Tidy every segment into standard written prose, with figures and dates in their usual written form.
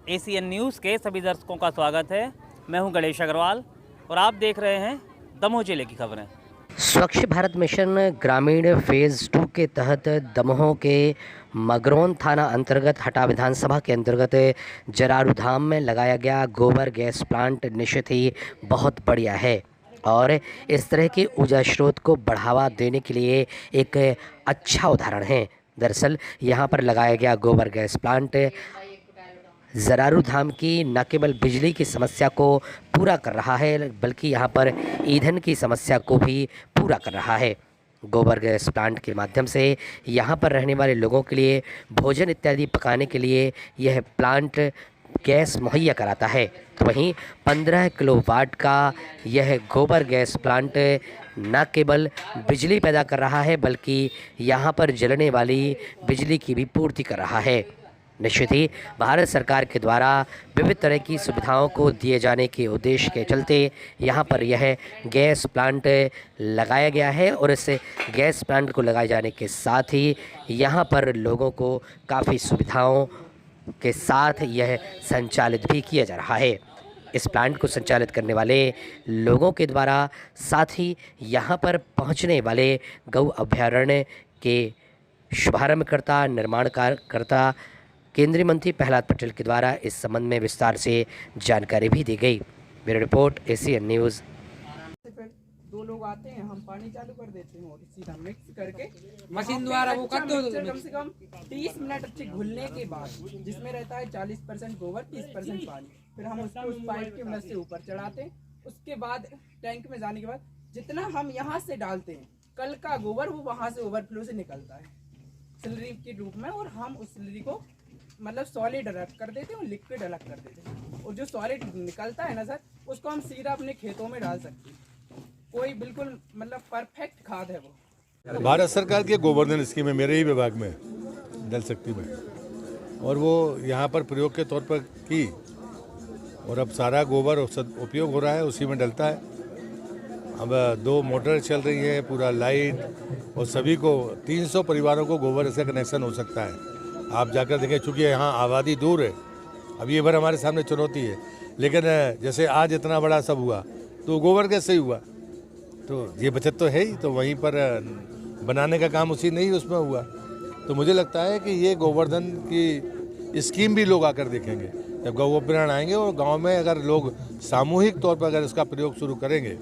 ACN news के सभी दर्शकों का स्वागत है। मैं हूं गणेश अग्रवाल और आप देख रहे हैं दमोह जिले की खबरें। स्वच्छ भारत मिशन ग्रामीण फेज़ 2 के तहत दमोह के मगरौन थाना अंतर्गत हटा विधानसभा के अंतर्गत जरारू धाम में लगाया गया गोबर गैस प्लांट निश्चित ही बहुत बढ़िया है और इस तरह के ऊर्जा स्रोत को बढ़ावा देने के लिए एक अच्छा उदाहरण है। दरअसल यहाँ पर लगाया गया गोबर गैस प्लांट जरारू धाम की न केवल बिजली की समस्या को पूरा कर रहा है बल्कि यहाँ पर ईंधन की समस्या को भी पूरा कर रहा है। गोबर गैस प्लांट के माध्यम से यहाँ पर रहने वाले लोगों के लिए भोजन इत्यादि पकाने के लिए यह प्लांट गैस मुहैया कराता है। तो वहीं 15 किलोवाट का यह गोबर गैस प्लांट न केवल बिजली पैदा कर रहा है बल्कि यहाँ पर जलने वाली बिजली की भी पूर्ति कर रहा है। निश्चित ही भारत सरकार के द्वारा विविध तरह की सुविधाओं को दिए जाने के उद्देश्य के चलते यहाँ पर यह गैस प्लांट लगाया गया है और इस गैस प्लांट को लगाए जाने के साथ ही यहाँ पर लोगों को काफ़ी सुविधाओं के साथ यह संचालित भी किया जा रहा है। इस प्लांट को संचालित करने वाले लोगों के द्वारा साथ ही यहाँ पर पहुँचने वाले गौ अभयारण्य के शुभारंभकर्ता निर्माणकर्ता केंद्रीय मंत्री प्रहलाद पटेल के द्वारा इस संबंध में विस्तार से जानकारी भी दी गई। Bureau report ACN news. फिर दो लोग आते हैं, हम पानी चालू कर देते हैं और सीधा मिक्स करके मशीन द्वारा वो कर दो। कम से कम 30 मिनट अच्छे घुलने के बाद जिसमें रहता है 40% गोबर 30% पानी, फिर हम उसको उस पाइप की मदद से ऊपर चढ़ाते हैं। उसके बाद टैंक में जाने के बाद जितना हम यहाँ से डालते हैं कल का गोबर वो वहाँ से ओवरफ्लो से निकलता है स्लरी के रूप में, और हम उस स्लरी को मतलब सॉलिड अलग कर देते हैं और लिक्विड अलग कर देते हैं, और जो सॉलिड निकलता है ना सर उसको हम सीधा अपने खेतों में डाल सकते हैं। कोई बिल्कुल मतलब परफेक्ट खाद है वो। भारत सरकार की गोवर्धन स्कीम है मेरे ही विभाग में जल शक्ति में, और वो यहाँ पर प्रयोग के तौर पर की और अब सारा गोबर उपयोग हो रहा है, उसी में डलता है। अब 2 मोटर चल रही है, पूरा लाइट, और सभी को 300 परिवारों को गोबर से कनेक्शन हो सकता है। आप जाकर देखें, चूँकि यहाँ आबादी दूर है, अब ये भर हमारे सामने चुनौती है, लेकिन जैसे आज इतना बड़ा सब हुआ तो गोबर गैस से ही हुआ, तो ये बचत तो है ही, तो वहीं पर बनाने का काम उसी नहीं उसमें हुआ। तो मुझे लगता है कि ये गोवर्धन की स्कीम भी लोग आकर देखेंगे जब गौ अभ्यारण्य आएंगे, और गांव में अगर लोग सामूहिक तौर पर अगर इसका प्रयोग शुरू करेंगे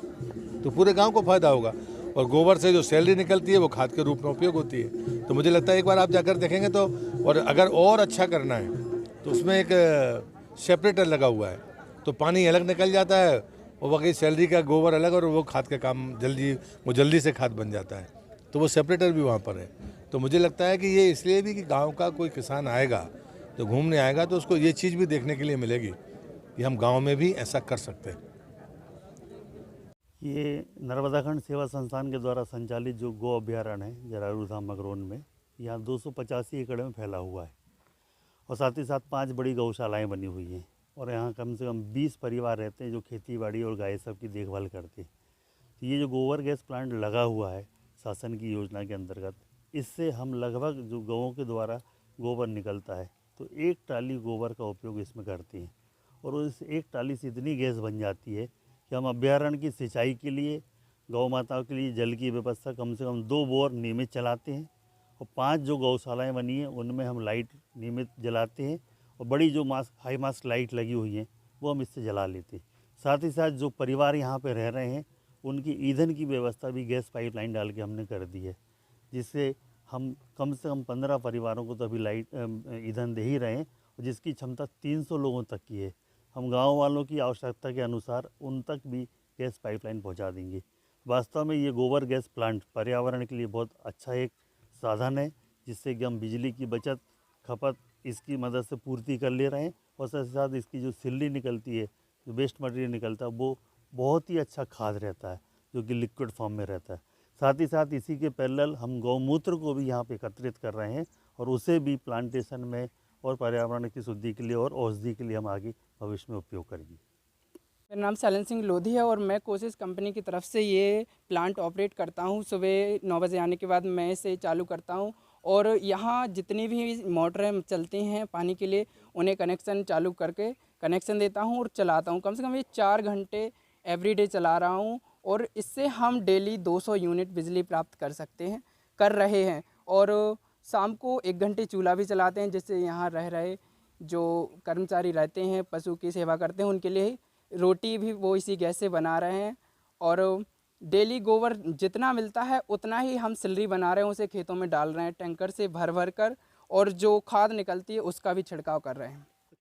तो पूरे गांव को फायदा होगा, और गोबर से जो सैलरी निकलती है वो खाद के रूप में उपयोग होती है। तो मुझे लगता है एक बार आप जाकर देखेंगे तो, और अगर और अच्छा करना है तो उसमें एक सेपरेटर लगा हुआ है, तो पानी अलग निकल जाता है और बाकी सैलरी का गोबर अलग, और वो खाद का काम जल्दी से खाद बन जाता है, तो वो सेपरेटर भी वहाँ पर है। तो मुझे लगता है कि ये इसलिए भी कि गाँव का कोई किसान आएगा तो घूमने आएगा तो उसको ये चीज़ भी देखने के लिए मिलेगी कि हम गाँव में भी ऐसा कर सकते हैं। ये नर्मदा खंड सेवा संस्थान के द्वारा संचालित जो गौ अभ्यारण्य है जरारू धाम मगरौन में, यहाँ 285 एकड़ में फैला हुआ है और साथ ही साथ 5 बड़ी गौशालाएं बनी हुई हैं, और यहाँ कम से कम 20 परिवार रहते हैं जो खेती बाड़ी और गाय सब की देखभाल करते हैं। तो ये जो गोबर गैस प्लांट लगा हुआ है शासन की योजना के अंतर्गत, इससे हम लगभग जो गौों के द्वारा गोबर निकलता है तो 1 ट्राली गोबर का उपयोग इसमें करते हैं, और इस 1 ट्राली से इतनी गैस बन जाती है कि हम अभ्यारण्य की सिंचाई के लिए गौ माताओं के लिए जल की व्यवस्था कम से कम 2 बोर नियमित चलाते हैं, और 5 जो गौशालाएं बनी हैं उनमें हम लाइट नियमित जलाते हैं, और बड़ी जो हाई मास्ट लाइट लगी हुई हैं वो हम इससे जला लेते हैं। साथ ही साथ जो परिवार यहाँ पे रह रहे हैं उनकी ईंधन की व्यवस्था भी गैस पाइपलाइन डाल के हमने कर दी है, जिससे हम कम से कम 15 परिवारों को तो अभी लाइट ईंधन दे ही रहे हैं, और जिसकी क्षमता 300 लोगों तक की है। हम गांव वालों की आवश्यकता के अनुसार उन तक भी गैस पाइपलाइन पहुंचा देंगे। वास्तव में ये गोबर गैस प्लांट पर्यावरण के लिए बहुत अच्छा एक साधन है, जिससे कि हम बिजली की बचत खपत इसकी मदद से पूर्ति कर ले रहे हैं, और साथ ही साथ इसकी जो सिल्ली निकलती है, जो वेस्ट मटेरियल निकलता है, वो बहुत ही अच्छा खाद रहता है जो कि लिक्विड फॉर्म में रहता है। साथ ही साथ इसी के पैरेलल हम गौमूत्र को भी यहाँ पे एकत्रित कर रहे हैं, और उसे भी प्लांटेशन में और पर्यावरण की शुद्धि के लिए और औषधि के लिए हम आगे भविष्य में उपयोग करेंगे। मेरा नाम सैलन सिंह लोधी है और मैं कोशिश कंपनी की तरफ से ये प्लांट ऑपरेट करता हूँ। सुबह 9 बजे आने के बाद मैं इसे चालू करता हूँ और यहाँ जितनी भी मोटरें चलती हैं पानी के लिए उन्हें कनेक्शन चालू करके कनेक्शन देता हूँ और चलाता हूँ। कम से कम ये 4 घंटे एवरीडे चला रहा हूँ और इससे हम डेली 200 यूनिट बिजली प्राप्त कर रहे हैं। और शाम को 1 घंटे चूल्हा भी चलाते हैं, जिससे यहाँ रह रहे जो कर्मचारी रहते हैं, पशु की सेवा करते हैं, उनके लिए रोटी भी वो इसी गैस से बना रहे हैं। और डेली गोबर जितना मिलता है उतना ही हम सिलरी बना रहे हैं, उसे खेतों में डाल रहे हैं टैंकर से भर भर कर, और जो खाद निकलती है उसका भी छिड़काव कर रहे हैं।